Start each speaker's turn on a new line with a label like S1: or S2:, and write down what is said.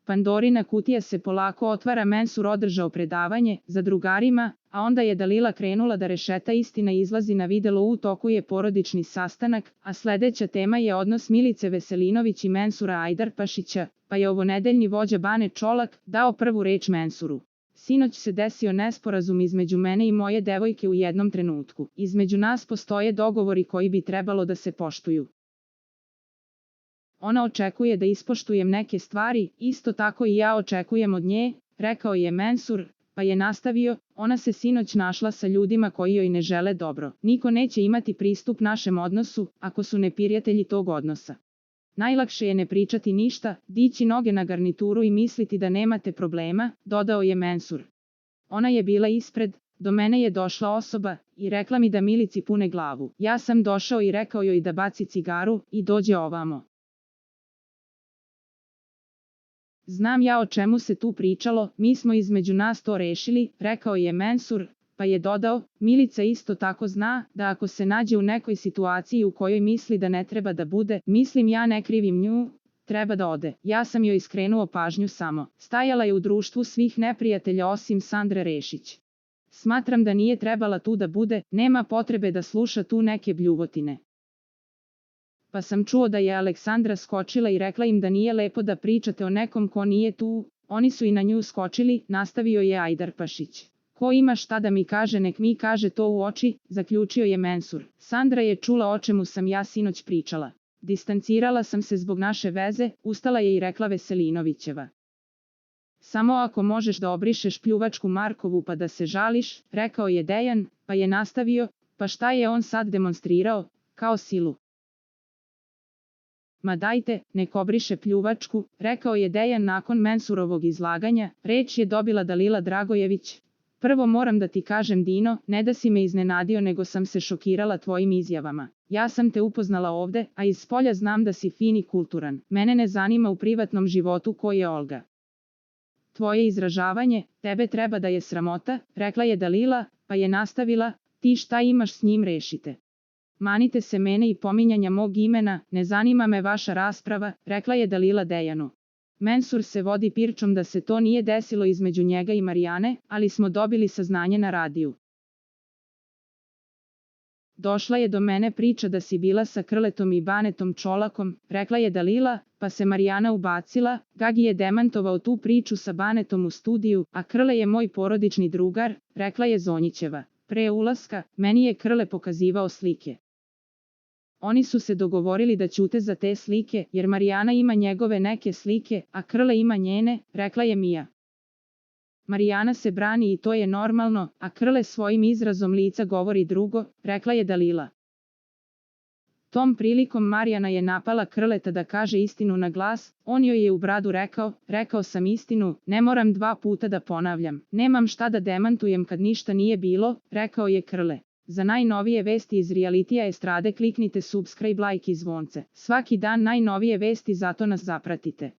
S1: Pandorina kutija se polako otvara. Mensur održao predavanje za drugarima, a onda je Dalila krenula da rešeta. Istina izlazi na videlo. U toku je porodični sastanak, a sledeća tema je odnos Milice Veselinović i Mensura Ajdarpašića, pa je ovonedeljni vođa Bane Čolak dao prvu reč Mensuru. Sinoć se desio nesporazum između mene i moje devojke u jednom trenutku. Između nas postoje dogovori koji bi trebalo da se poštuju. Ona očekuje da ispoštujem neke stvari, isto tako i ja očekujem od nje, rekao je Mensur, pa je nastavio, ona se sinoć našla sa ljudima koji joj ne žele dobro. Niko neće imati pristup našem odnosu, ako su neprijatelji tog odnosa. Najlakše je ne pričati ništa, dići noge na garnituru i misliti da nemate problema, dodao je Mensur. Ona je bila ispred, do mene je došla osoba i rekla mi da Milici pune glavu. Ja sam došao i rekao joj da baci cigaru i dođe ovamo. Znam ja o čemu se tu pričalo, mi smo između nas to rešili, rekao je Mensur, pa je dodao, Milica isto tako zna da ako se nađe u nekoj situaciji u kojoj misli da ne treba da bude, mislim ja ne krivim nju, treba da ode. Ja sam joj skrenuo pažnju samo. Stajala je u društvu svih neprijatelja osim Sandre Rešić. Smatram da nije trebala tu da bude, nema potrebe da sluša tu neke bljuvotine. Pa sam čuo da je Aleksandra skočila i rekla im da nije lepo da pričate o nekom ko nije tu, oni su i na nju skočili, nastavio je Ajdarpašić. Ko ima šta da mi kaže nek mi kaže to u oči, zaključio je Mensur. Sandra je čula o čemu sam ja sinoć pričala. Distancirala sam se zbog naše veze, ustala je i rekla Veselinovićeva. Samo ako možeš da obrišeš pljuvačku Markovu pa da se žališ, rekao je Dejan, pa je nastavio, pa šta je on sad demonstrirao, kao silu. Ma dajte, nek obriše pljuvačku, rekao je Dejan nakon Mensurovog izlaganja, reč je dobila Dalila Dragojević. Prvo moram da ti kažem Dino, ne da si me iznenadio nego sam se šokirala tvojim izjavama. Ja sam te upoznala ovde, a iz spolja znam da si fin i kulturan. Mene ne zanima u privatnom životu ko je Olga. Tvoje izražavanje, tebe treba da je sramota, rekla je Dalila, pa je nastavila, ti šta imaš s njim rešite. Manite se mene i pominjanja mog imena, ne zanima me vaša rasprava, rekla je Dalila Dejanu. Mensur se vodi pirčom da se to nije desilo između njega i Marijane, ali smo dobili saznanje na radiju. Došla je do mene priča da si bila sa Krletom i Banetom Čolakom, rekla je Dalila, pa se Marijana ubacila, Gagi je demantovao tu priču sa Banetom u studiju, a Krle je moj porodični drugar, rekla je Zonjićeva. Pre ulaska, meni je Krle pokazivao slike. Oni su se dogovorili da ćute za te slike, jer Marijana ima njegove neke slike, a Krle ima njene, rekla je Mija. Marijana se brani i to je normalno, a Krle svojim izrazom lica govori drugo, rekla je Dalila. Tom prilikom Marijana je napala Krleta da kaže istinu na glas, on joj je u bradu rekao sam istinu, ne moram 2 puta da ponavljam, nemam šta da demantujem kad ništa nije bilo, rekao je Krle. Za najnovije vesti iz realitija estrade kliknite subscribe, like i zvonce. Svaki dan najnovije vesti, zato nas zapratite.